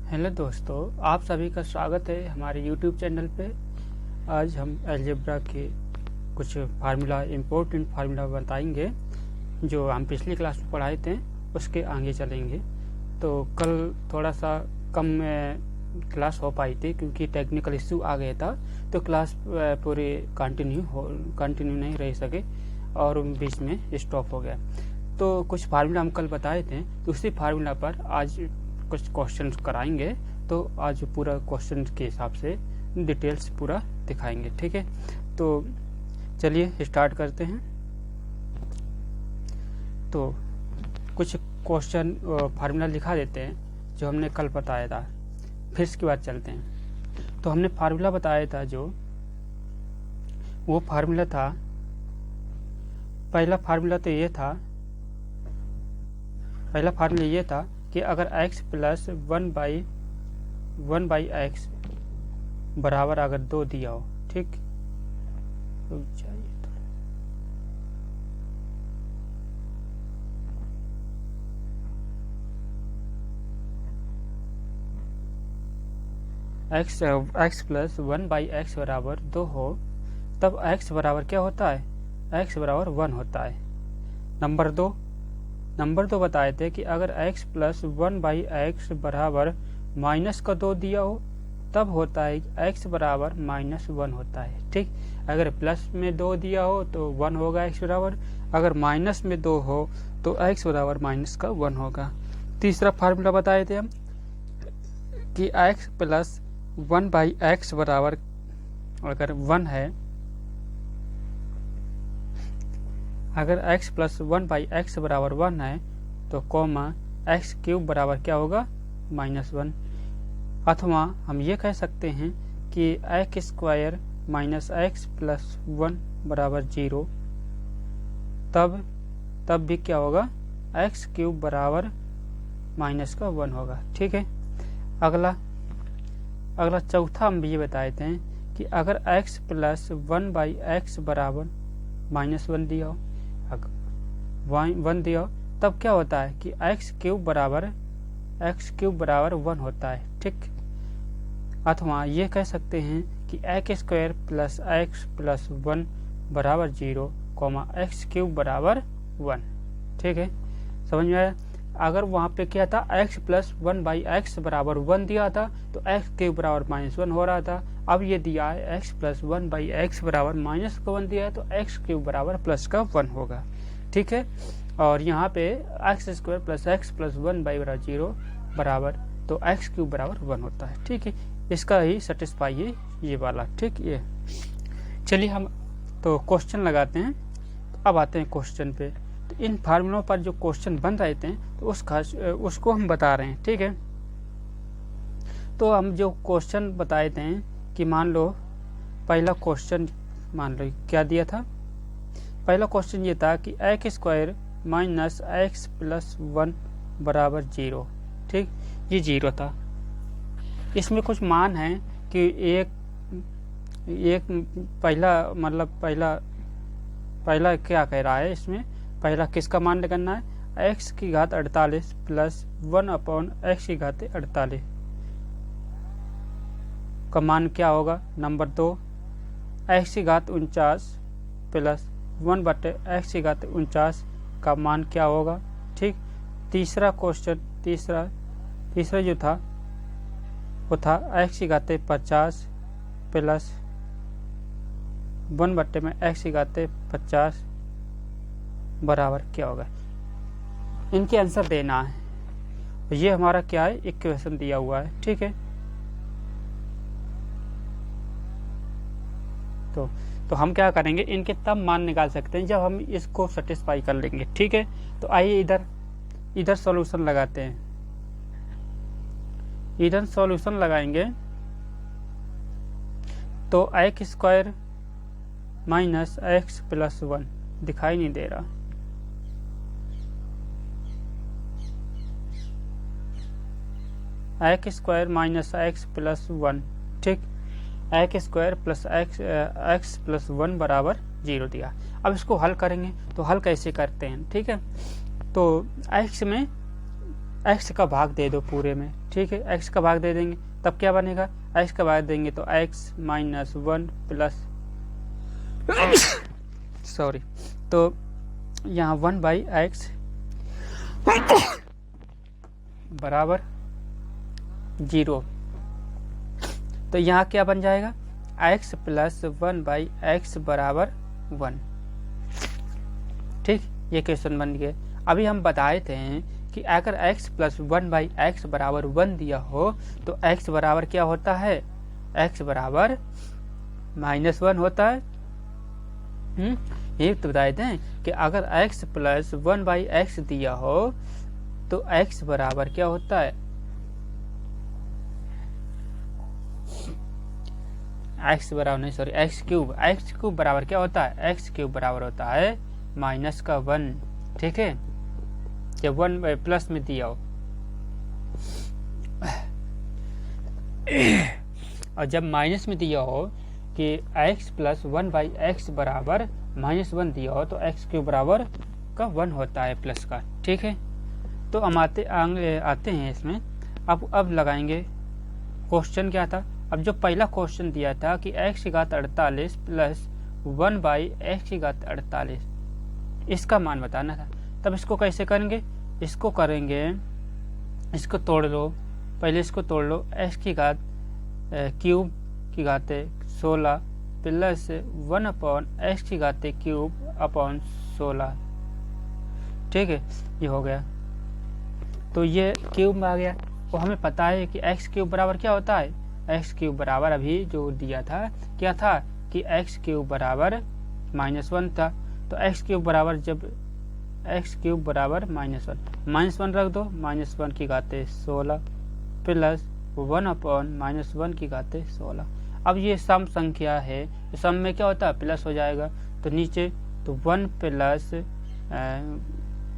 Hello दोस्तों, आप सभी का स्वागत है हमारे YouTube चैनल पे। आज हम अलजेब्रा के कुछ फार्मूला, इम्पोर्टेंट फार्मूला बताएंगे जो हम पिछली क्लास में पढ़ाए थे, उसके आगे चलेंगे। तो कल थोड़ा सा कम क्लास हो पाई थी क्योंकि टेक्निकल इश्यू आ गया था, तो क्लास पूरी कंटिन्यू नहीं रह सके और बीच में स्टॉप हो गया। तो कुछ फार्मूला हम कल बताए थे, तो उसी फार्मूला पर आज कुछ क्वेश्चन कराएंगे। तो आज पूरा क्वेश्चन के हिसाब से डिटेल्स पूरा दिखाएंगे, ठीक है। तो चलिए स्टार्ट करते हैं। तो कुछ क्वेश्चन फार्मूला लिखा देते हैं जो हमने कल बताया था, फिर इसके बाद चलते हैं। तो हमने फार्मूला बताया था, जो वो फार्मूला था, पहला फार्मूला ये था कि अगर x प्लस 1/x बराबर अगर 2 दिया हो, ठीक, x प्लस 1/x बराबर 2 हो, तब x बराबर क्या होता है? x बराबर 1 होता है। नंबर दो बताए थे कि अगर x प्लस 1/x बराबर -2 दिया हो, तब होता है x बराबर -1 होता है, ठीक। अगर प्लस में 2 दिया हो तो 1 होगा x बराबर, अगर माइनस में 2 हो तो x बराबर -1 होगा। तीसरा फार्मूला बताए थे हम कि x प्लस 1/x बराबर अगर 1 है, अगर x प्लस 1/x बराबर 1 है तो कॉमा x क्यूब बराबर क्या होगा? -1। अथवा हम ये कह सकते हैं कि x square minus x plus 1 बराबर 0, तब भी क्या होगा? x क्यूब बराबर -1 होगा, ठीक है। अगला चौथा हम ये बताए थे कि अगर x प्लस 1/x बराबर -1 दिया हो, 1 दिया हो, तब क्या होता है कि x क्यूब बराबर 1 होता है, ठीक। अथवा ये कह सकते हैं कि x square plus x plus 1 बराबर 0, x क्यूब बराबर 1, ठीक है। समझ में आया? अगर वहाँ पे क्या था, x प्लस 1/x बराबर 1 दिया था तो x क्यूब बराबर -1 हो रहा था। अब ये दिया है x प्लस 1/x बराबर -1 दिया है तो x क्यूब बराबर +1 होगा, ठीक है। और यहाँ पे x square plus x plus 1/0 बराबर, तो x क्यूब बराबर 1 होता है, ठीक है। इसका ही सेटिस्फाई है ये वाला, ठीक। ये चलिए हम तो क्वेश्चन लगाते हैं। तो अब आते हैं क्वेश्चन पे। तो इन फार्मूलों पर जो क्वेश्चन बन रहे थे तो उसको हम बता रहे हैं, ठीक है। तो हम जो क्वेश्चन बताए थे कि मान लो पहला क्वेश्चन, मान लो क्या दिया था, पहला क्वेश्चन ये था कि x square minus x plus 1 बराबर 0, ठीक। ये 0 था। इसमें कुछ मान है कि एक पहला क्या कह रहा है, इसमें पहला किसका मान निकालना है? x की घात 48 प्लस 1/x की घात 48 का मान क्या होगा? नंबर 2, x की घात 49 प्लस 1/x की घात 49 का मान क्या होगा, ठीक। तीसरा क्वेश्चन, तीसरा जो था वो था x की घात 50 प्लस 1/x की घात 50 बराबर क्या होगा? इनके आंसर देना है। ये हमारा क्या है? इक्वेशन दिया हुआ है, ठीक है। तो हम क्या करेंगे, इनके तब मान निकाल सकते हैं जब हम इसको सेटिस्फाई कर लेंगे, ठीक है। तो आइए इधर सॉल्यूशन लगाते हैं। इधर सॉल्यूशन लगाएंगे तो x square minus x plus 1 दिखाई नहीं दे रहा, x square minus x plus 1, ठीक। x square plus x plus 1 बराबर 0 दिया। अब इसको हल करेंगे, तो हल कैसे करते हैं, ठीक है। तो x में x का भाग दे दो पूरे में, ठीक है, x का भाग दे देंगे तब क्या बनेगा, x का भाग देंगे तो x माइनस 1 प्लस सॉरी, तो यहाँ 1/x बराबर 0। तो यहाँ क्या बन जाएगा, x प्लस 1/x बराबर 1। ठीक, ये क्वेश्चन बन गया। अभी हम बताए थे कि अगर x प्लस 1/x बराबर 1 दिया हो तो x बराबर क्या होता है, x बराबर -1 होता है। ये तो बताए थे कि अगर x प्लस 1/x दिया हो तो x बराबर क्या होता है, x बराबर नहीं सॉरी x क्यूब बराबर क्या होता है, x क्यूब बराबर होता है -1। ठीक है, जब 1 प्लस में दिया हो और जब माइनस में दिया हो कि x प्लस 1/x बराबर -1 दिया हो तो x क्यूब बराबर का 1 होता है प्लस का। ठीक है, तो हम आते हैं इसमें। अब लगाएंगे क्वेश्चन क्या था। अब जो पहला क्वेश्चन दिया था कि x⁻48 प्लस 1/x⁻48 इसका मान बताना था। तब इसको कैसे करेंगे, इसको तोड़ लो, पहले इसको तोड़ लो। x की घात क्यूब की घाते 16 प्लस 1/x की घाते क्यूब अपॉन 16। ठीक है, ये हो गया। तो ये क्यूब में आ गया। और हमें पता है कि x क्यूब बराबर क्या होता है, x क्यूब बराबर अभी जो दिया था क्या था कि x क्यूब बराबर -1 था। तो x क्यूब बराबर जब x क्यूब बराबर -1 रख दो, -1 की घाते 16 प्लस 1/-1 की घाते 16। अब ये सम संख्या है, तो सम में क्या होता है प्लस हो जाएगा, तो नीचे तो 1 प्लस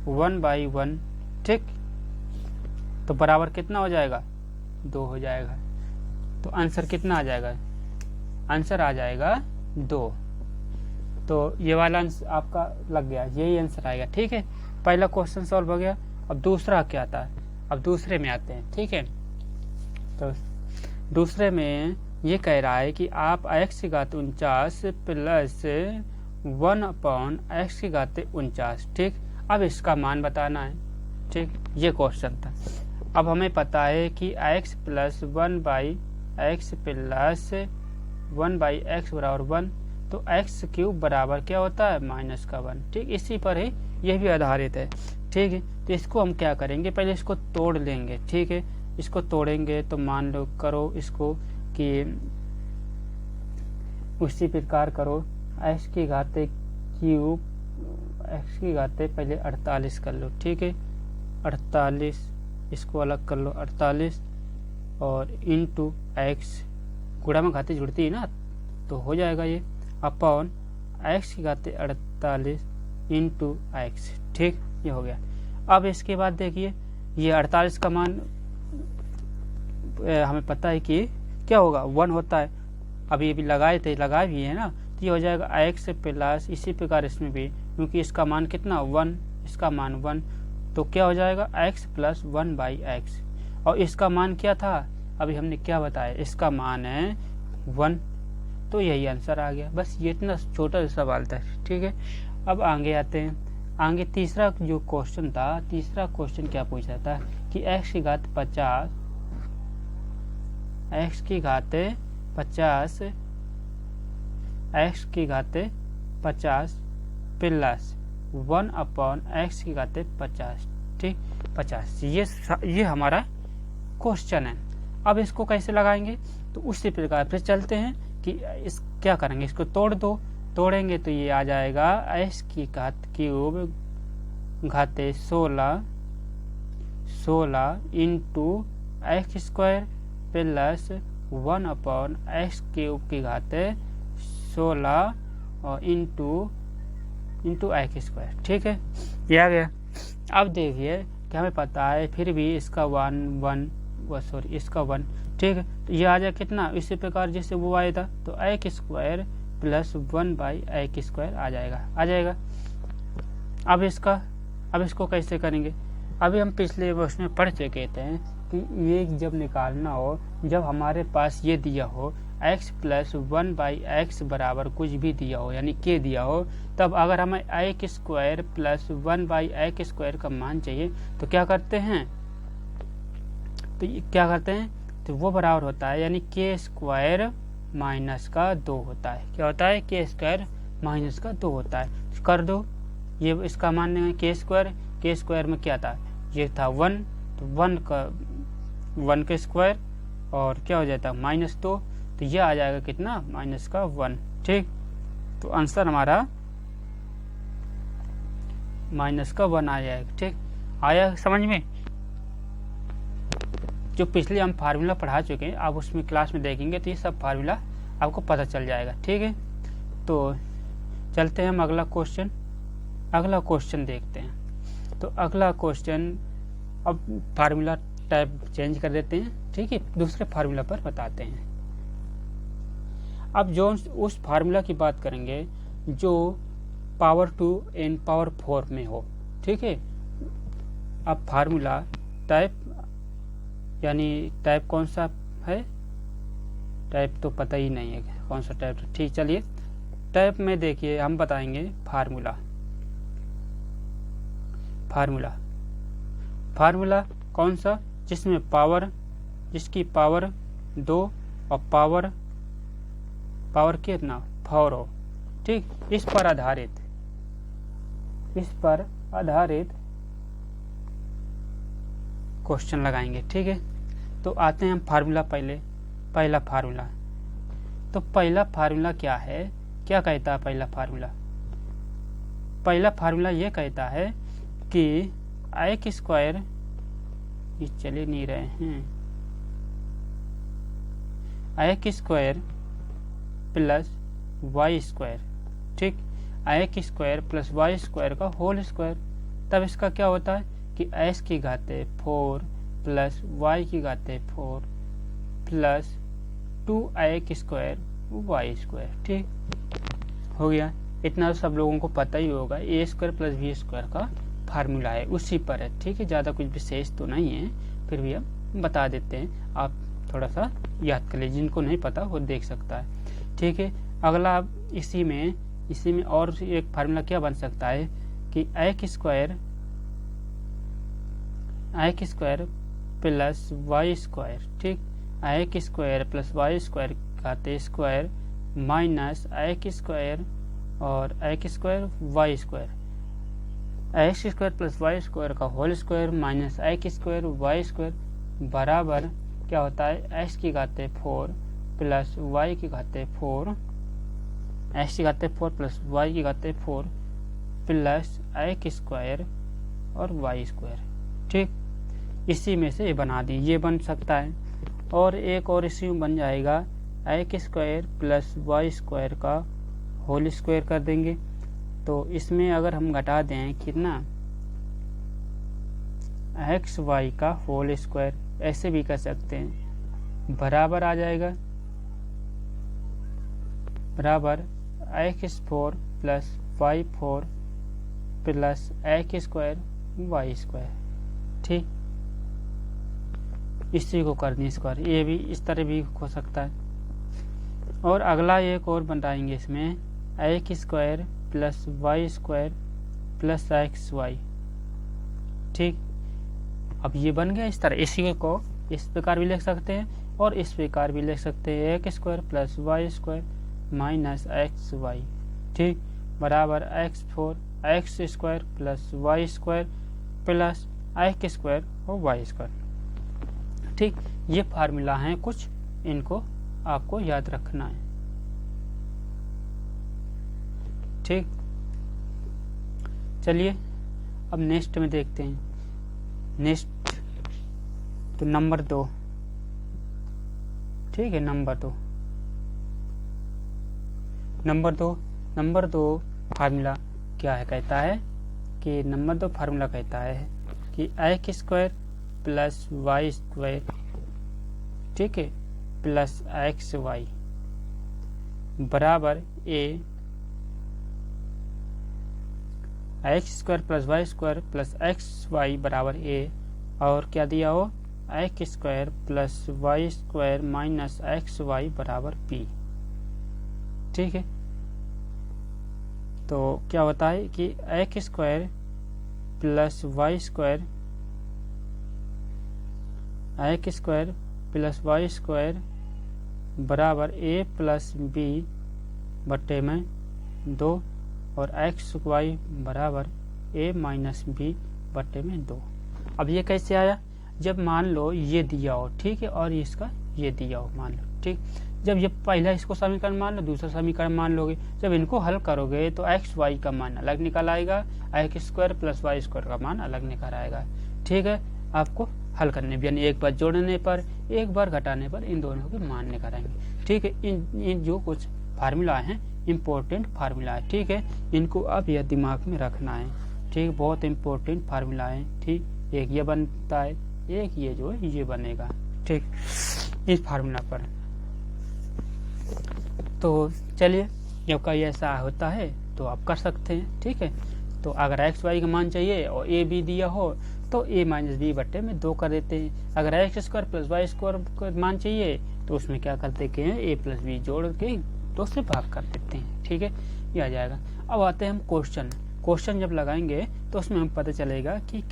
1/1। ठीक, तो बराबर कितना हो जाएगा, 2 हो जाएगा। तो आंसर कितना आ जाएगा, आंसर आ जाएगा 2। तो ये वाला आंसर आपका लग गया, यही आंसर आएगा। ठीक है, पहला क्वेश्चन सॉल्व हो गया। अब दूसरा क्या आता है, अब दूसरे में आते हैं। ठीक है, तो दूसरे में ये कह रहा है कि आप x⁻49 प्लस 1/x⁻49। ठीक, अब इसका मान बताना है। ठीक, ये क्वेश्चन था। अब हमें पता है कि x plus 1/x plus 1/x बराबर 1, तो x क्यूब बराबर क्या होता है -1। ठीक, इसी पर ही यह भी आधारित है। ठीक है, तो इसको हम क्या करेंगे, पहले इसको तोड़ लेंगे। ठीक है, इसको तोड़ेंगे तो मान लो करो इसको कि उसी प्रकार करो, x की घाते क्यूब, x की घाते पहले 48 कर लो। ठीक है, 48 इसको अलग कर लो, 48 और इंटू x, गुणा में घाते जुड़ती है ना, तो हो जाएगा ये अपॉन x की घाते 48 इंटू x। ठीक, ये हो गया। अब इसके बाद देखिए ये 48 का मान हमें पता है कि क्या होगा, 1 होता है। अभी लगाए भी है ना, तो ये हो जाएगा x प्लस, इसी प्रकार इसमें भी, क्योंकि इसका मान कितना 1, इसका मान 1, तो क्या हो जाएगा x प्लस 1/x। और इसका मान क्या था, अभी हमने क्या बताया, इसका मान है 1। तो यही आंसर आ गया। बस ये इतना छोटा सवाल था। ठीक है, अब आगे आते हैं। आगे तीसरा जो क्वेश्चन था, तीसरा क्वेश्चन क्या पूछा था कि x की घात 50, x की घाते 50, x की घाते 50 प्लस 1/x की घाते 50। ठीक, 50 ये हमारा क्वेश्चन है। अब इसको कैसे लगाएंगे, तो उसी प्रकार फिर चलते हैं कि इस क्या करेंगे, इसको तोड़ दो, तोड़ेंगे तो ये आ जाएगा x की घात क्यूब घाते 16 into x square plus 1/x cube की घाते 16 और इंटू x स्क्वायर। ठीक है, ये आ गया। अब देखिए कि हमें पता है फिर भी इसका 1 ठीक है, तो ये आ जाए कितना, इसी प्रकार जैसे वो आया था, तो x square plus 1/x square आ जाएगा। अब इसको कैसे करेंगे, अभी हम पिछले वर्ष में पढ़ चुके थे कि ये जब निकालना हो, जब हमारे पास ये दिया हो x प्लस 1/x बराबर कुछ भी दिया हो, यानी k दिया हो, तब अगर हमें x² प्लस 1/x² का मान चाहिए तो क्या करते हैं, तो वो बराबर होता है, यानी k² माइनस का 2 होता है। क्या होता है, k² माइनस का 2 होता है। तो कर दो, ये इसका मान है k² में क्या था, ये था 1, तो 1 का स्क्वायर और क्या हो जाता है -2, तो ये आ जाएगा कितना, -1। ठीक, तो आंसर हमारा -1 आ जाएगा। ठीक, आया समझ में। जो पिछले हम फार्मूला पढ़ा चुके हैं, आप उसमें क्लास में देखेंगे तो ये सब फार्मूला आपको पता चल जाएगा। ठीक है, तो चलते हैं हम अगला क्वेश्चन देखते हैं। तो अगला क्वेश्चन, अब फार्मूला टाइप चेंज कर देते हैं। ठीक है, दूसरे फार्मूला पर बताते हैं। अब जो उस फार्मूला की बात करेंगे जो पावर 2 n पावर 4 में हो। ठीक है, अब फार्मूला टाइप, यानी टाइप कौन सा है, टाइप तो पता ही नहीं है कौन सा टाइप। ठीक, चलिए टाइप में देखिए हम बताएंगे फार्मूला कौन सा, जिसकी पावर 2 और पावर कितना 4 हो। ठीक, इस पर आधारित क्वेश्चन लगाएंगे। ठीक है, तो आते हैं हम फार्मूला पहला फार्मूला। तो पहला फार्मूला क्या है, क्या कहता है पहला फार्मूला ये कहता है कि x² ये चले नहीं रहे हैं, x² प्लस y²। ठीक, x² प्लस y² का होल स्क्वायर। तब इसका क्या होता है कि x की घाते 4 प्लस y की घाते 4 प्लस 2x² y²। ठीक, हो गया। इतना सब लोगों को पता ही होगा, a² प्लस b² का फार्मूला है, उसी पर है। ठीक है, ज़्यादा कुछ विशेष तो नहीं है, फिर भी हम बता देते हैं, आप थोड़ा सा याद कर लीजिए, जिनको नहीं पता वो देख सकता है। ठीक है, अगला इसी में और एक फार्मूला क्या बन सकता है कि x² प्लस y²। ठीक, x² plus y² घाते square minus x² और x² y², x² plus y² का whole square minus x² y² बराबर क्या होता है, x की घाते 4 प्लस y की घाते 4, x की घाते 4 प्लस y की घाते 4 प्लस x² और y²। ठीक, इसी में से ये बना दी, ये बन सकता है। और एक और इसी में बन जाएगा x² प्लस y² का होल स्क्वायर कर देंगे। तो इसमें अगर हम घटा दें कितना, xy का होल स्क्वायर, ऐसे भी कर सकते हैं, बराबर आ जाएगा, बराबर x4 plus y4 plus x² y²। ठीक, इसी को कर दें स्क्वायर, ये भी इस तरह भी हो सकता है। और अगला एक और बनाएंगे, इसमें x² plus y² plus xy। ठीक, अब ये बन गया इस तरह। इसी को इस प्रकार भी लिख सकते हैं और इस प्रकार भी लिख सकते हैं, x² plus y² minus xy। ठीक, बराबर x² plus y² plus x² और y²। ठीक, ये फार्मूला हैं कुछ, इनको आपको याद रखना है। ठीक, चलिए अब नेक्स्ट में देखते हैं। नेक्स्ट तो नंबर 2। ठीक है, नंबर दो फार्मूला क्या है, कहता है कि नंबर 2 फार्मूला कहता है कि x² प्लस y²। ठीक है, प्लस xy बराबर x² plus y² plus xy बराबर a, और क्या दिया हो x square plus y square minus x y बराबर पी। ठीक है, तो क्या होता है कि x square plus y square, x square plus y square बराबर ए प्लस बी बट्टे में 2 और एक्स वाई बराबर ए माइनस बी बट्टे में 2। अब ये कैसे आया? जब मान लो ये दिया हो, ठीक है, और इसका ये दिया हो मान लो, ठीक। जब ये पहला इसको समीकरण मान लो, दूसरा समीकरण मान लोगे, जब इनको हल करोगे तो एक्स वाई का मान अलग निकल आएगा, x square plus y square का मान अलग निकल आएगा। ठीक है, आपको हल करने भी, यानी एक बार जोड़ने पर एक बार घटाने पर इन दोनों के मान निकल आएंगे। ठीक है, इन जो कुछ फार्मूला हैं इम्पोर्टेंट फार्मूला है, ठीक है, इनको अब यह दिमाग में रखना है। ठीक, बहुत इम्पोर्टेंट फार्मूला है। ठीक, एक ये बनता है, एक ये जो है ये बनेगा। ठीक, इस फार्मूला पर तो चलिए, जब कहीं ऐसा होता है तो आप कर सकते हैं। ठीक है, तो अगर एक्स वाई का मान चाहिए और ए बी दिया हो तो ए माइनस बी बट्टे में 2 कर देते हैं। अगर x square plus y square का मान चाहिए तो उसमें क्या करते हैं, ए प्लस बी जोड़ के 2 से भाग कर देते हैं। ठीक है, ये आ जाएगा। अब आते हैं हम क्वेश्चन जब लगाएंगे तो उसमें हम पता चलेगा कि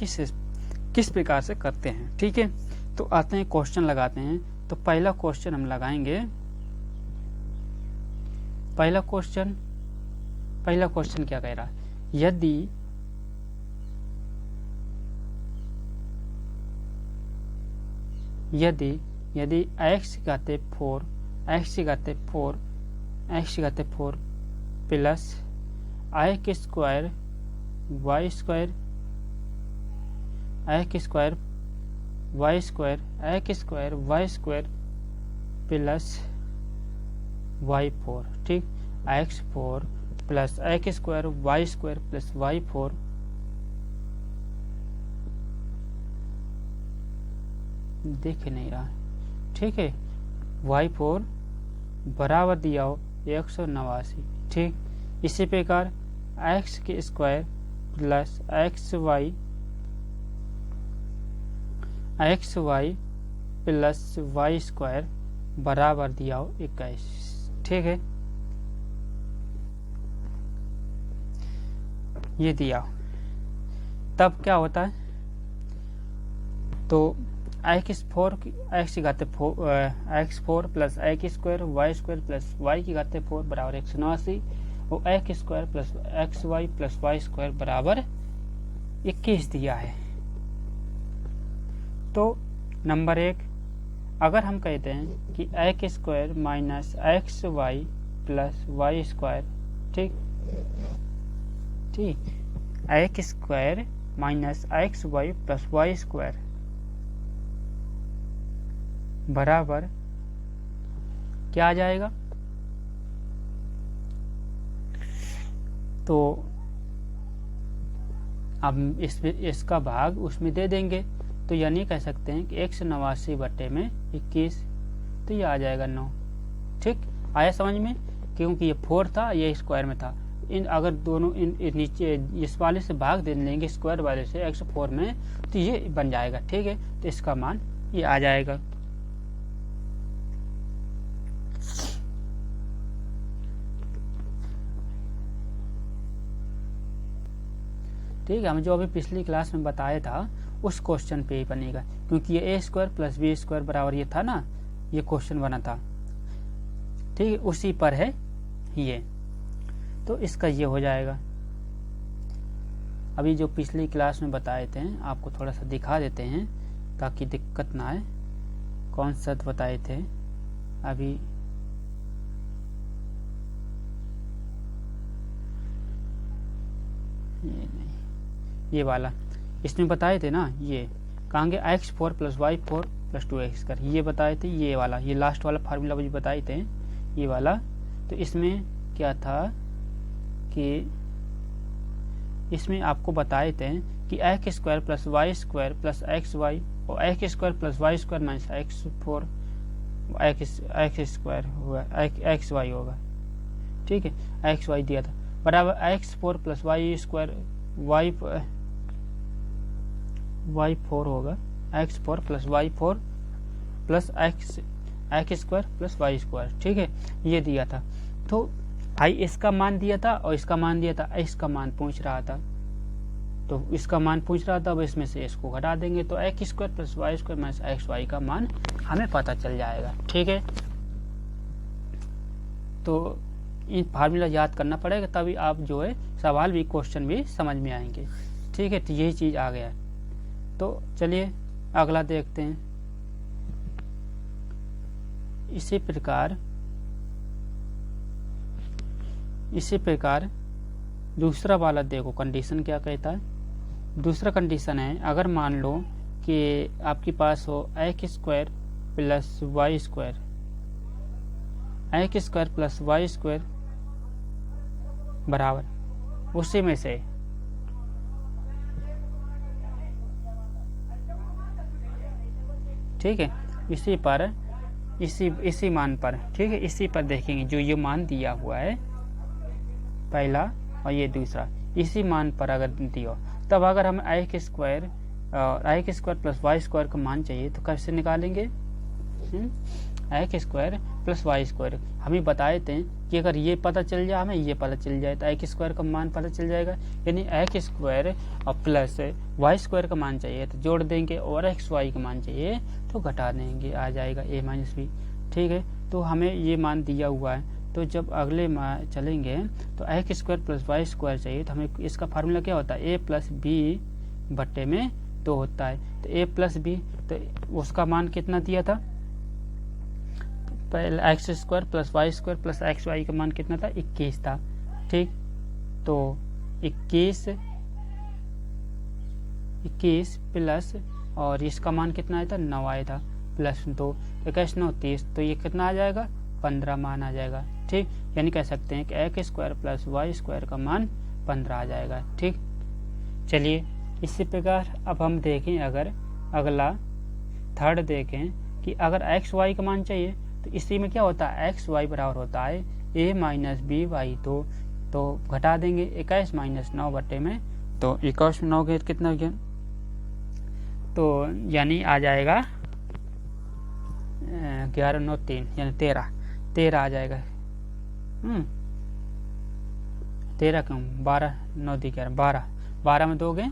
किस प्रकार से करते हैं। ठीक है, तो आते हैं क्वेश्चन लगाते हैं। तो पहला क्वेश्चन हम लगाएंगे, पहला क्वेश्चन क्या कह रहा है, यदि x की घाते 4 plus x square y square plus y4, ठीक, x4 plus x square y square plus y4 देख नहीं रहा। ठीक है, y4 बराबर दिया हो 189। ठीक, इसी प्रकार x के square plus x y plus y square बराबर दिया हो 21। ठीक है, ये दिया, तब क्या होता है, तो x4 plus x square y square plus y की घाते 4 बराबर 189 और x square plus x y plus y square बराबर 21 दिया है। तो नंबर 1, अगर हम कहते हैं कि x square minus x y plus y square, ठीक, x square minus x y plus y square बराबर क्या आ जाएगा, तो अब इसका भाग उसमें दे देंगे, तो यानी कह सकते हैं कि 189 बट्टे में 21, तो ये आ जाएगा 9। ठीक, आया समझ में, क्योंकि ये 4 था, ये स्क्वायर में था। अगर दोनों नीचे इस वाले से भाग दे लेंगे स्क्वायर वाले से x4 में, तो ये बन जाएगा। ठीक है, तो इसका मान ये आ जाएगा। ठीक है, हम जो अभी पिछली क्लास में बताया था उस क्वेश्चन पे ही बनेगा, क्योंकि ये ए स्क्वायर प्लस बी स्क्वायर बराबर ये था ना, ये क्वेश्चन बना था। ठीक है, उसी पर है ये, तो इसका ये हो जाएगा। अभी जो पिछली क्लास में बताए थे आपको थोड़ा सा दिखा देते हैं ताकि दिक्कत ना आए। कौन सा बताए थे अभी, ये वाला इसमें बताए थे ना, ये कहेंगे x4 plus y4 plus 2x कर, ये बताए थे, ये वाला, ये लास्ट वाला फार्मूला भी बताए थे, ये वाला। तो इसमें क्या था कि इसमें आपको बताए थे कि x square plus y square plus x y और x square plus y square minus x4 x square होगा, एक्स वाई होगा। ठीक है, एक्स वाई दिया था बराबर x4 plus y square Y 4 होगा x4 plus y4 plus x square plus y square, ठीक है, ये दिया था। तो आई इसका मान दिया था और इसका मान दिया था, इसका मान पूछ रहा था, तो इसका मान पूछ रहा था, अब इसमें से इसको घटा देंगे तो x square plus y square minus x y का मान हमें पता चल जाएगा, ठीक है। तो इन फार्मूला याद करना पड़ेगा, तभी आप जो है सवाल भी क्वेश्चन भी समझ में आएंगे, ठीक है। तो यही चीज़ आ गया। तो चलिए अगला देखते हैं। इसी प्रकार दूसरा वाला देखो कंडीशन क्या कहता है। दूसरा कंडीशन है, अगर मान लो कि आपके पास हो x square plus y square, x square plus y square बराबर उसी में से ठीक है, इसी मान पर, ठीक है, इसी पर देखेंगे जो ये मान दिया हुआ है पहला और ये दूसरा, इसी मान पर अगर दिया, तब अगर हमें x square plus y square का मान चाहिए तो कैसे निकालेंगे। X square plus y square हमें बताए थे कि अगर ये पता चल जाए, हमें ये पता चल जाए तो एक्स स्क्वायर का मान पता चल जाएगा, यानी एक्स स्क्वायर और प्लस वाई स्क्वायर का मान चाहिए तो जोड़ देंगे, और एक्स वाई का मान चाहिए तो घटा देंगे, आ जाएगा a माइनस बी, ठीक है। तो हमें ये मान दिया हुआ है, तो जब अगले चलेंगे तो x square plus y square चाहिए, तो हमें इसका फार्मूला क्या होता है, a प्लस बी बट्टे में 2 होता है। तो a प्लस बी, तो उसका मान कितना दिया था, पहले x square plus y square plus x y का मान कितना था, 21 था, ठीक। तो 21 प्लस, और इसका मान कितना आया था, 9 आया था, प्लस 2, 21 9 30, तो ये कितना आ जाएगा, 15 मान आ जाएगा, ठीक। यानी कह सकते हैं कि x square plus y square का मान 15 आ जाएगा, ठीक। चलिए इसी प्रकार अब हम देखें, अगर अगला थर्ड देखें कि अगर एक्स वाई का मान चाहिए तो इसी में क्या होता है, एक्स वाई बराबर होता है a माइनस बी वाई, तो घटा देंगे 21 माइनस 9 बटे में, तो 21 में 9 के कितना हो गया, तो यानी आ जाएगा 11 9 3 यानी 13 आ जाएगा। 13 क्यों, 12 9 दी 11, 12 में दोगे,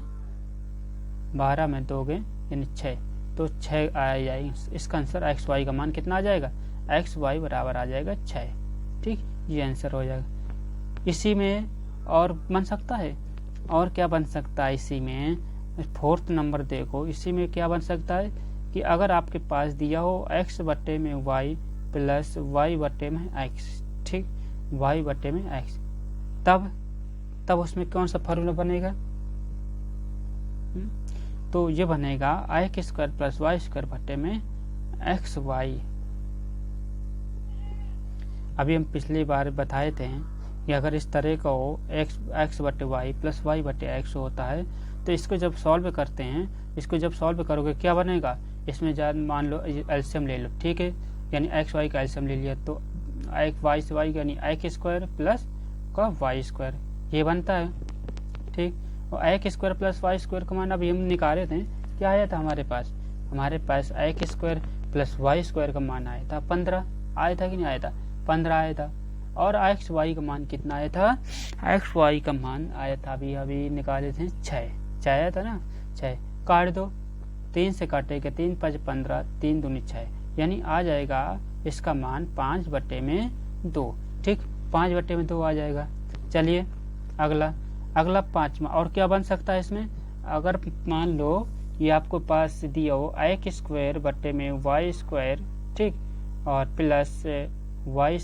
12 में दोगे यानी 6, तो 6 आ जाएगी। इसका आंसर एक्स वाई का मान कितना आ जाएगा, एक्स वाई बराबर आ जाएगा 6, ठीक, ये आंसर हो जाएगा। इसी में और बन सकता है, और क्या बन सकता है इसी में, फोर्थ नंबर देखो, इसी में क्या बन सकता है कि अगर आपके पास दिया हो x बट्टे में y प्लस y बट्टे में x, ठीक, y बट्टे में x, तब उसमें कौन सा फार्मूला बनेगा, तो ये बनेगा x square plus y square बट्टे में एक्स वाई। अभी हम पिछली बार बताए थे कि अगर इस तरह का हो एक्स बट्टे वाई प्लस वाई बट्टे एक्स होता है, तो इसको जब सॉल्व करते हैं, इसको जब सॉल्व करोगे क्या बनेगा, इसमें मान लो एलसीएम ले लो, ठीक है, यानी एक्स वाई का एलसीएम ले लिया तो एक वाई से वाई यानी एक्स स्क्वायर प्लस का वाई स्क्वायर, ये बनता है, ठीक। और x square plus y square का मान अभी हम निकाले थे, क्या आया था हमारे पास x square plus y square का मान आया था 15, आया था कि नहीं आया था, 15 आया था। और एक्स वाई का मान कितना आया था, एक्स वाई का मान आया था अभी निकाले थे 6 आया था ना, 6 काट दो, 3 से काटेगा 3 5 15, 3 दूनी 6, यानी आ जाएगा इसका मान 5 बट्टे में 2, ठीक, 5 बट्टे में 2 आ जाएगा। चलिए अगला 5वां, और क्या बन सकता है इसमें, अगर मान लो ये आपको पास दिया हो एक्स स्क्वायर बट्टे में वाई स्क्वायर, ठीक, और प्लस वाई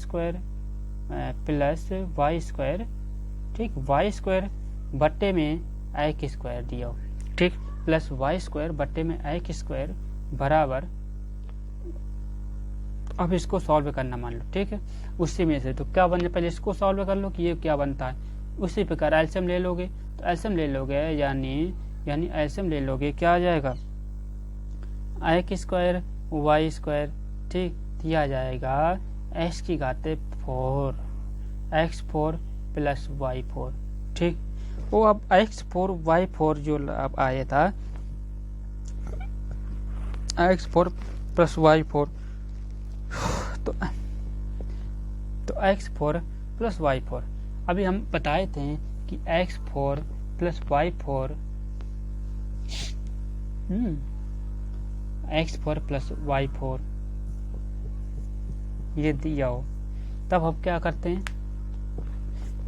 स्क्वायर ठीक, वाई स्क्वायर बट्टे में एक्स स्क्वायर दिया हो, ठीक, प्लस वाई स्क्वायर बट्टे में एक्स स्क्वायर बराबर, अब इसको सॉल्व करना मान लो, ठीक है, उसी में से तो क्या बन जाए, पहले इसको सॉल्व कर लो कि ये क्या बनता है, उसी प्रकार एलसीएम ले लोगे, तो एलसीएम ले लोगे यानी एलसीएम ले लोगे, क्या आ जाएगा एक्स स्क्वायर वाई स्क्वायर, ठीक, दिया जाएगा एक्स की घाते 4 x4 प्लस y4, ठीक। वो अब x4 y4 जो अब आया था, x4 प्लस y4 तो x4 प्लस y4 अभी हम बताए थे कि x4 plus y4 x4 plus y4 ये दिया हो, तब हम क्या करते हैं,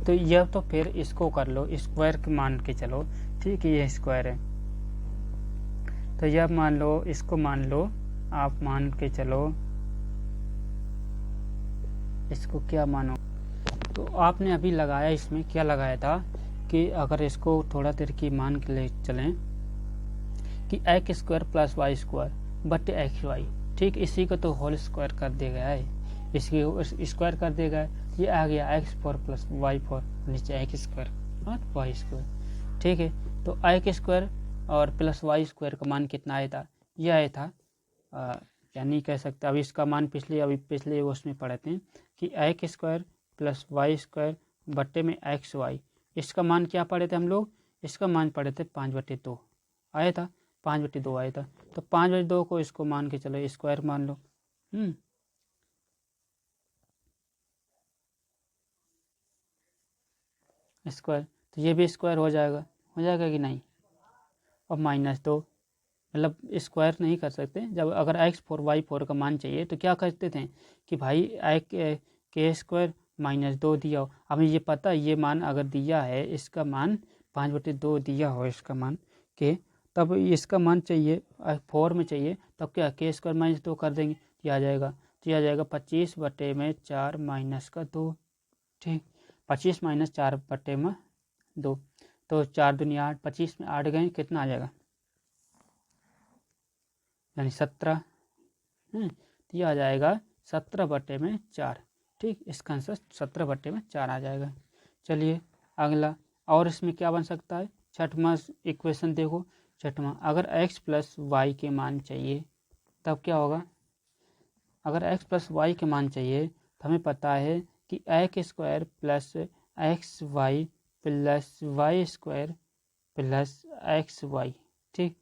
तो यह तो फिर इसको कर लो, स्क्वायर मान के चलो, ठीक है, ये स्क्वायर है, तो यह मान लो, इसको मान लो, आप मान के चलो, इसको क्या मानो, तो आपने अभी लगाया, इसमें क्या लगाया था कि अगर इसको थोड़ा देर की मान के ले चलें कि x square plus y square बटे एक्स वाई, ठीक, इसी को तो होल स्क्वायर कर दिया गया है, इसकी स्क्वायर कर दिया गया, ये आ गया x4 प्लस y4, नीचे एक्स स्क्वायर और वाई स्क्वायर, ठीक है। तो एक्स स्क्वायर और प्लस वाई स्क्वायर का मान कितना आया था, यह आया था, या नहीं कह सकते, अभी इसका मान पिछले उसमें पढ़े थे कि x square plus y square बट्टे में एक्स वाई, इसका मान क्या पढ़े थे हम लोग, इसका मान पढ़े थे 5/2 आया था, 5/2 आया था, तो 5/2 को इसको मान के चलो स्क्वायर मान लो, स्क्वायर, तो ये भी स्क्वायर हो जाएगा कि नहीं, और -2, मतलब स्क्वायर नहीं कर सकते, जब अगर x4 y4 का मान चाहिए तो क्या करते थे कि भाई के स्क्वायर -2 दिया हो, हमें ये पता, ये मान अगर दिया है, इसका मान 5/2 दिया हो, इसका मान के, तब इसका मान चाहिए 4 में चाहिए, तब क्या के स्क्वायर -2 कर देंगे, तो आ जाएगा 25/4 -2, ठीक, 25 - 4/2, तो 4 दूनी 8, 25 में 8 गए, कितना आ जाएगा, यानी 17, तो यह आ जाएगा 17/4, ठीक, इसका आंसर 17/4 आ जाएगा। चलिए अगला, और इसमें क्या बन सकता है, छठवां इक्वेशन देखो, छठवां, अगर x प्लस वाई के मान चाहिए तब क्या होगा, अगर x प्लस वाई के मान चाहिए तो हमें पता है कि x square plus x y plus y square plus x y, ठीक,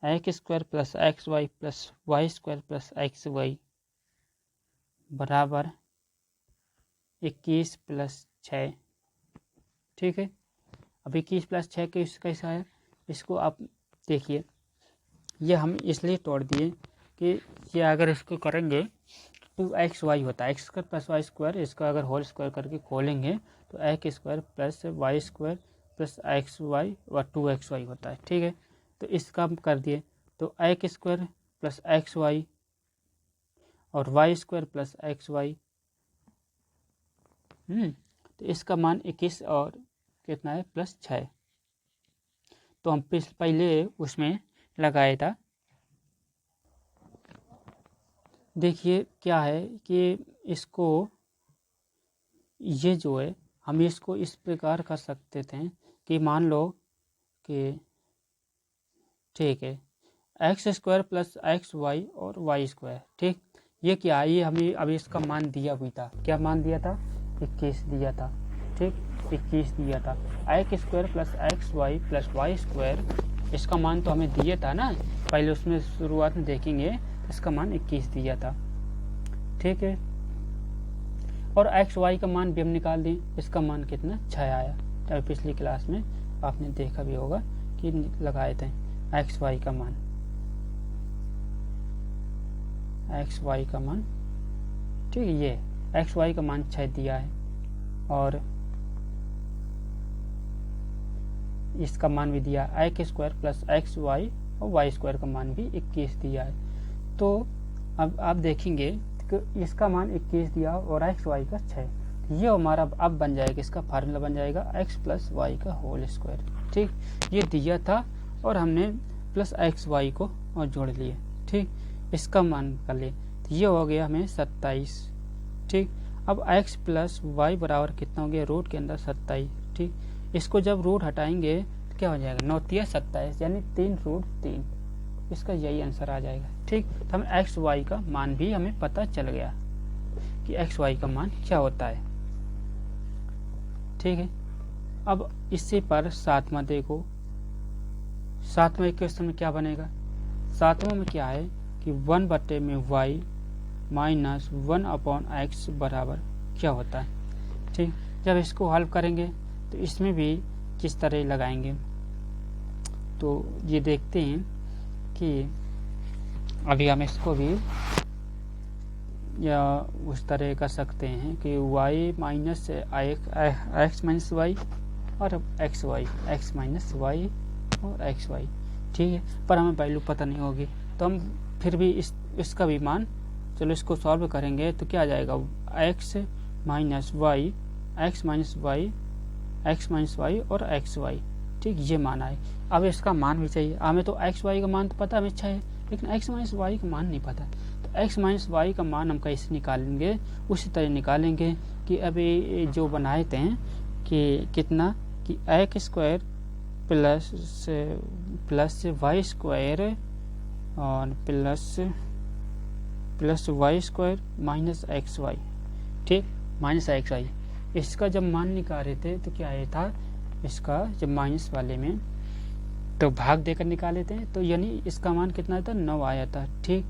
x square plus x y plus y square plus x y बराबर 21 + 6, ठीक है। अब 21 + 6 कैसा है, इसको आप देखिए, ये हम इसलिए तोड़ दिए कि ये अगर इसको करेंगे 2xy होता है, x square plus y square, इसका अगर होल स्क्वायर करके खोलेंगे तो x square plus y square plus x y और 2xy होता है, ठीक है। तो इसका हम कर दिए, तो x square plus x y और y square plus x y, तो इसका मान 21 और कितना है +6, तो हम पहले उसमें लगाया था, देखिए क्या है कि इसको, ये जो है, हम इसको इस प्रकार कर सकते थे कि मान लो कि, ठीक है, x square plus x y और वाई स्क्वायर, ठीक, ये क्या है, ये हमें अभी इसका मान दिया हुई था, क्या मान दिया था, 21 दिया था, ठीक, 21 दिया था, x square plus x y plus y square, इसका मान तो हमें दिया था ना, पहले उसमें शुरुआत में देखेंगे, इसका मान 21 दिया था, ठीक है, और एक्स वाई का मान भी हम निकाल दें, इसका मान कितना 6 आया, तब पिछली क्लास में आपने देखा भी होगा कि लगाए थे एक्स वाई का मान, एक्स वाई का मान, ठीक है, ये एक्स वाई का मान 6 दिया है, और इसका मान भी दिया, x square plus x y और वाई स्क्वायर का मान भी 21 दिया है, तो अब आप देखेंगे कि इसका मान 21 दिया और एक्स वाई का 6, ये हमारा अब बन जाएगा, इसका फार्मूला बन जाएगा एक्स प्लस वाई का होल स्क्वायर, ठीक, ये दिया था और हमने प्लस एक्स वाई को और जोड़ लिए, ठीक, इसका मान कर लिए, तो ये हो गया हमें 27, ठीक। अब x प्लस वाई बराबर कितना हो गया, रूट के अंदर 27, ठीक, इसको जब रूट हटाएंगे तो क्या हो जाएगा, 9 × 3 = 27, यानी 3√3, इसका यही आंसर आ जाएगा, ठीक। तो हम एक्स वाई का मान भी हमें पता चल गया कि एक्स वाई का मान क्या होता है, ठीक है। अब इससे पर 7वां देखो, 7वें क्वेश्चन में क्या बनेगा, 7वें में क्या है कि 1 में y माइनस 1/x बराबर क्या होता है। ठीक, जब इसको हल करेंगे तो इसमें भी किस तरह लगाएंगे, तो ये देखते हैं कि अभी हम इसको भी या उस तरह कर सकते हैं कि y minus x minus y और एक्स माइनस वाई और एक्स वाई। ठीक है, पर हमें वैल्यू पता नहीं होगी तो हम फिर भी इसका भी मान, चलो इसको सॉल्व करेंगे तो क्या आ जाएगा, x minus y, x minus y और एक्स वाई। ठीक, ये मान आए। अब इसका मान भी चाहिए, हमें तो एक्स वाई का मान तो पता हमें अच्छा है, लेकिन एक्स माइनस वाई का मान नहीं पता। तो एक्स माइनस वाई का मान हम कैसे निकालेंगे, उसी तरह निकालेंगे कि अभी जो बनाए थे कि कितना, कि x square plus y square और plus y square minus x y. ठीक, माइनस एक्स वाई, इसका जब मान निकाल रहे थे तो क्या आया था, इसका जब माइनस वाले में तो भाग देकर निकाले थे, तो यानी इसका मान कितना था, 9 आया था। ठीक,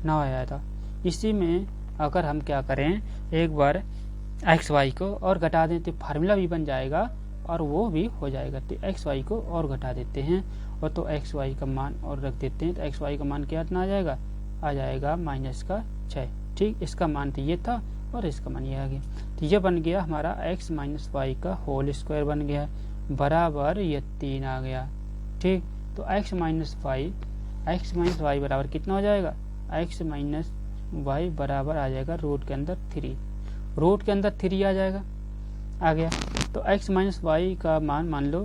9 आया था। इसी में अगर हम क्या करें, एक बार एक्स वाई को और घटा दें तो फार्मूला भी बन जाएगा और वो भी हो जाएगा। तो एक्स वाई को और घटा देते हैं और तो एक्स वाई का मान और रख देते हैं, तो एक्स वाई का मान क्या इतना आ जाएगा माइनस का 6। ठीक, इसका मान तो ये था और इसका मान ये आ गया। तो ये बन गया हमारा एक्स माइनस वाई का होल स्क्वायर बन गया, बराबर ये 3 आ गया। ठीक, तो एक्स माइनस वाई बराबर कितना हो जाएगा, एक्स माइनस वाई बराबर आ जाएगा रूट के अंदर 3 आ जाएगा, आ गया। तो एक्स माइनस वाई का मान लो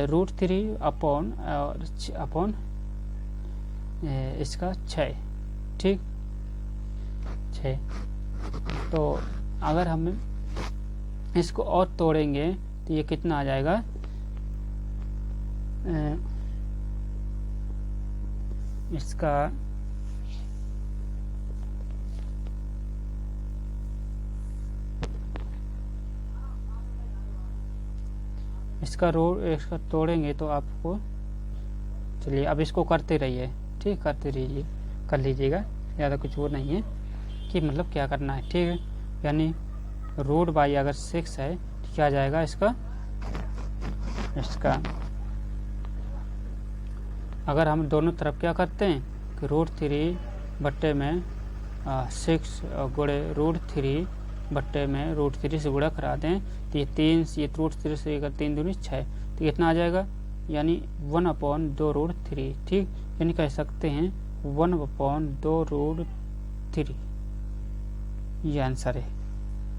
रूट 3 अपॉन इसका 6। ठीक, 6। तो अगर हम इसको और तोड़ेंगे तो ये कितना आ जाएगा, इसका इसका तोड़ेंगे तो आपको, चलिए अब इसको करते रहिए। ठीक, करते रहिए, कर लीजिएगा, ज़्यादा कुछ वो नहीं है कि मतलब क्या करना है। ठीक है, यानी रूट बाई अगर 6 है तो क्या आ जाएगा इसका अगर हम दोनों तरफ क्या करते हैं कि रूट 3 बट्टे में 6 गुणे रूट 3 बट्टे में रूट 3 से गुणा करा दें तो ये 3 ये रूट 3 से 3 दूनी 6, तो कितना आ जाएगा, यानी 1/2 रूट 3। ठीक, यानी कह सकते हैं 1/2 रूट 3, ये आंसर है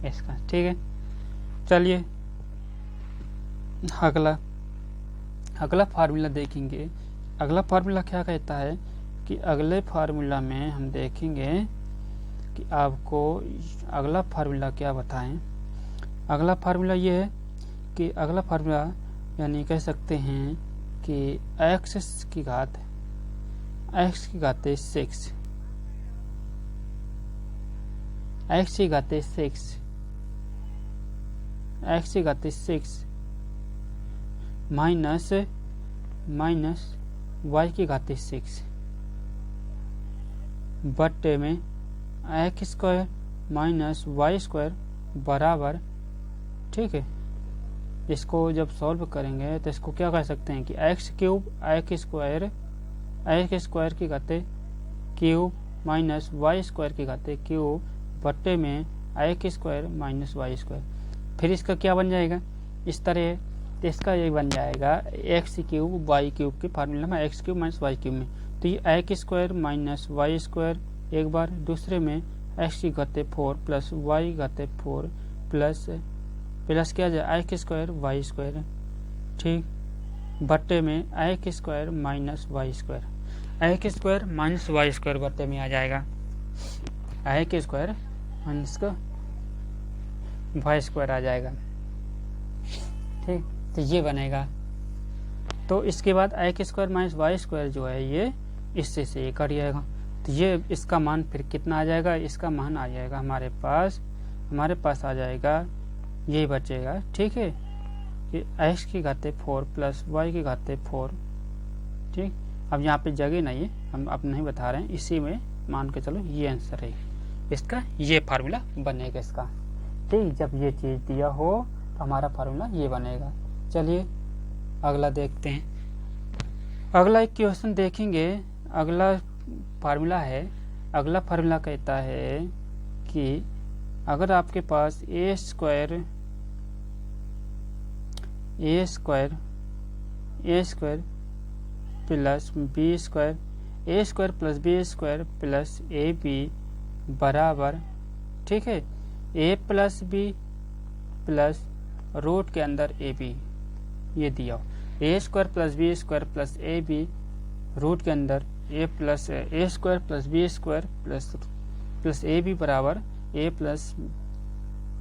इसका। ठीक है, चलिए अगला फार्मूला देखेंगे। अगला फार्मूला क्या कहता है कि अगले फार्मूला में हम देखेंगे कि आपको अगला फार्मूला क्या बताएं। अगला फार्मूला ये है कि अगला फार्मूला यानी कह सकते हैं कि x की घात 6 माइनस y की घात 6 बट्टे में x square minus y square बराबर। ठीक है, इसको जब सॉल्व करेंगे तो इसको क्या कह सकते हैं कि एक्स स्क्वायर की घाते क्यूब माइनस वाई स्क्वायर की घाते क्यूब बट्टे में x square minus y square. फिर इसका क्या बन जाएगा, इस तरह तो इसका ये बन जाएगा एक्स क्यूब वाई क्यूब के फार्मूला में x cube minus y cube में, तो ये x square minus y square एक बार, दूसरे में एक्स की घाते 4 प्लस वाई घाते 4 प्लस क्या जाए एक्स स्क्वायर वाई स्क्वायर। ठीक, बट्टे में x square minus y square बट्टे में आ जाएगा x square minus y square आ जाएगा। ठीक, तो ये बनेगा। तो इसके बाद x square minus y square जो है ये इससे से कट जाएगा, तो ये इसका मान फिर कितना आ जाएगा, इसका मान आ जाएगा हमारे पास आ जाएगा, यही बचेगा। ठीक है, कि एक्स की घाते 4 प्लस वाई की घाते 4। ठीक, अब यहाँ पे जगह नहीं है, हम अब नहीं बता रहे हैं, इसी में मान के चलो ये आंसर है इसका, ये फार्मूला बनेगा इसका। ठीक, जब ये चीज़ दिया हो तो हमारा फार्मूला ये बनेगा। चलिए अगला देखते हैं। अगला एक क्वेश्चन देखेंगे। अगला फार्मूला है, अगला फार्मूला कहता है कि अगर आपके पास a square plus b square, a square plus b square plus a b बराबर, ठीक है, a plus b plus root के अंदर ए बी, ये दिया हो। A square plus b square plus a b root के अंदर a plus a square plus b square plus a b बराबर a plus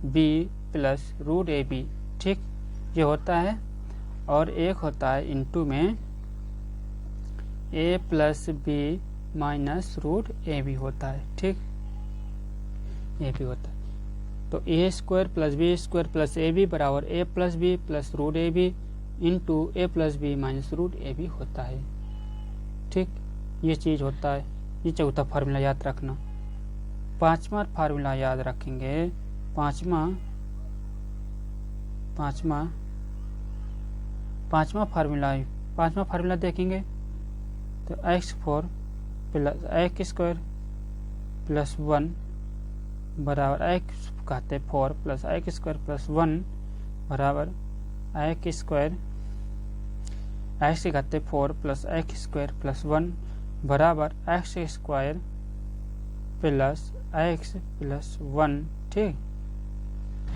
b plus root a b. ठीक, ये होता है। और एक होता है इनटू में a plus b minus root a b होता है। ठीक, ए बी होता है। तो a square plus b square plus a b बराबर a plus b plus root a b into a plus b minus root a b होता है। ठीक, ये चीज़ होता है। ये चौथा फार्मूला याद रखना। पांचवा फार्मूला याद रखेंगे। पांचवा फार्मूला देखेंगे तो x4 plus x square plus 1 बराबर एक्स कहते 4 प्लस एक्स स्क्वायर प्लस 1 बराबर एक्स स्क्वायर, एक्स कहते 4 प्लस एक्स स्क्वायर प्लस 1 बराबर x square plus x plus 1। ठीक,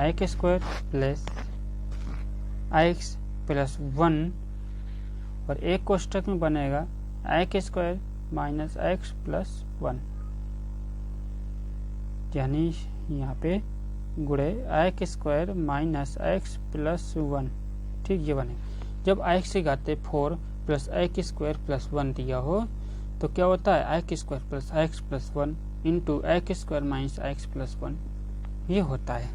x square plus x plus 1 और एक कोष्ठक में बनेगा x square minus x plus 1, यानी यहाँ पे गुणे x square minus x plus 1। ठीक, ये बनेगा। जब एक्स से घाते 4 प्लस एक्स स्क्वायर प्लस 1 दिया हो तो क्या होता है x square plus x plus 1 into x square minus x plus 1, ये होता है।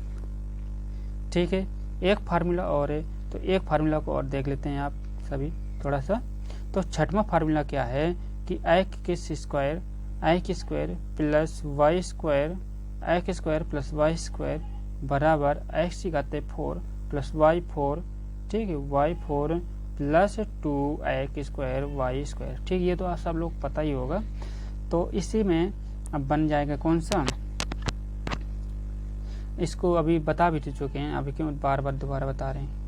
ठीक है, एक फार्मूला और है, तो एक फार्मूला को और देख लेते हैं आप सभी थोड़ा सा। तो छठवां फार्मूला क्या है कि x square plus y square, x square plus y square बराबर एक्स की घाते 4 प्लस वाई 4। ठीक है, y 4 plus 2 x square y square. ठीक, ये तो आप सब लोग पता ही होगा। तो इसी में अब बन जाएगा कौन सा, इसको अभी बता भी चुके हैं, अभी क्यों बार बार दोबारा बता रहे हैं।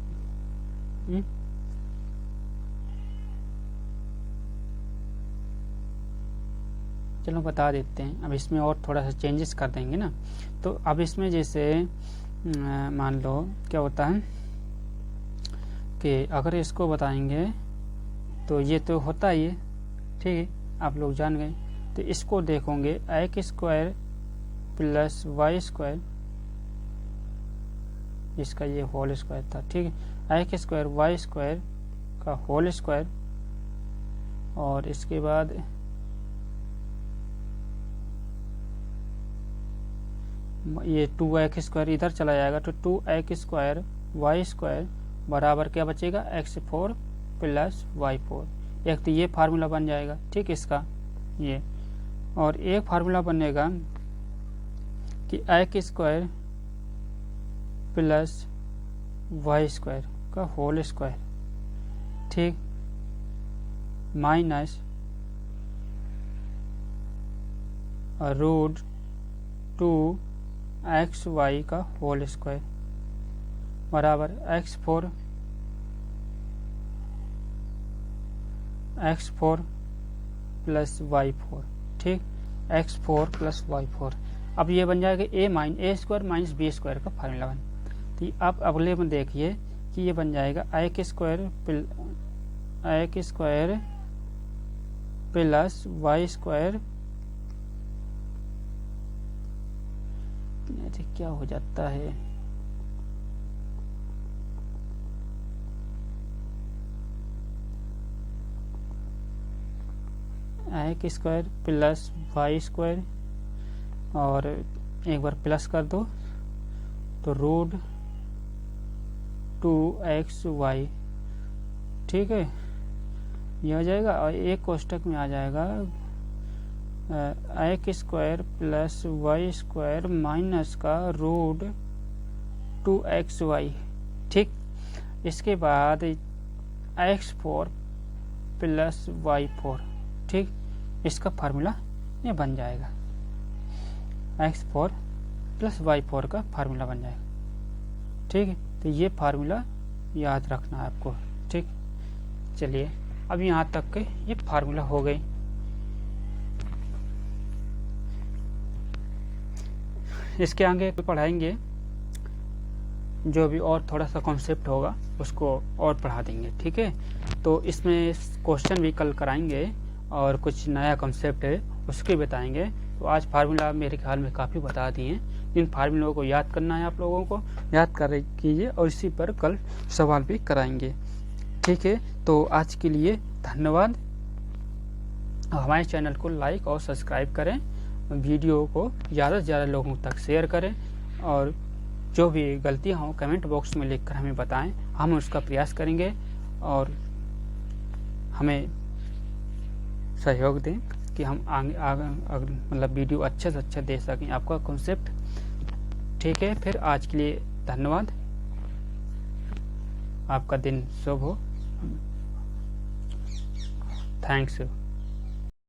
चलो बता देते हैं। अब इसमें और थोड़ा सा चेंजेस कर देंगे ना। तो अब इसमें जैसे मान लो क्या होता है कि अगर इसको बताएंगे तो ये तो होता ही है। ठीक है, आप लोग जान गए। तो इसको देखोगे x square plus y square, इसका ये होल स्क्वायर था। ठीक है, एक्स स्क्वायर वाई स्क्वायर का होल स्क्वायर, और इसके बाद ये 2x स्क्वायर इधर चला जाएगा तो 2x स्क्वायर वाई स्क्वायर बराबर क्या बचेगा x4 प्लस y4। एक तो ये फार्मूला बन जाएगा। ठीक, इसका ये, और एक फार्मूला बनेगा कि x square plus y square का होल स्क्वायर, ठीक, माइनस रूट 2xy का होल स्क्वायर बराबर x4 प्लस y4। ठीक, x4 प्लस y4। अब ये बन जाएगा ए स्क्वायर माइनस बी स्क्वायर का फार्मूला बन। तो आप अगले में देखिए कि ये बन जाएगा x square plus y square, क्या हो जाता है, x square plus y square, और एक बार प्लस कर दो तो रूट 2xy। ठीक है, यह हो जाएगा और एक कोष्टक में आ जाएगा x square plus y square minus का रूट 2xy। ठीक, इसके बाद x4 प्लस y4। ठीक, इसका फार्मूला ये बन जाएगा, x4 प्लस y4 का फार्मूला बन जाएगा। ठीक है, तो ये फार्मूला याद रखना है आपको। ठीक, चलिए अब यहाँ तक के ये फार्मूला हो गई। इसके आगे पढ़ाएंगे जो भी और थोड़ा सा कॉन्सेप्ट होगा उसको और पढ़ा देंगे। ठीक है, तो इसमें क्वेश्चन भी कल कराएंगे और कुछ नया कॉन्सेप्ट है उसके बताएंगे। तो आज फार्मूला मेरे ख्याल में काफ़ी बता दिए। इन फार्मूलों को याद करना है, आप लोगों को याद कर कीजिए और इसी पर कल सवाल भी कराएंगे। ठीक है, तो आज के लिए धन्यवाद। हमारे चैनल को लाइक और सब्सक्राइब करें, वीडियो को ज़्यादा से ज़्यादा लोगों तक शेयर करें और जो भी गलतियाँ हों कमेंट बॉक्स में लिखकर हमें बताएं, हम उसका प्रयास करेंगे और हमें सहयोग दें कि हम आगे मतलब वीडियो अच्छे से अच्छा दे सकें आपका कॉन्सेप्ट। ठीक है, फिर आज के लिए धन्यवाद। आपका दिन शुभ हो। थैंक्स।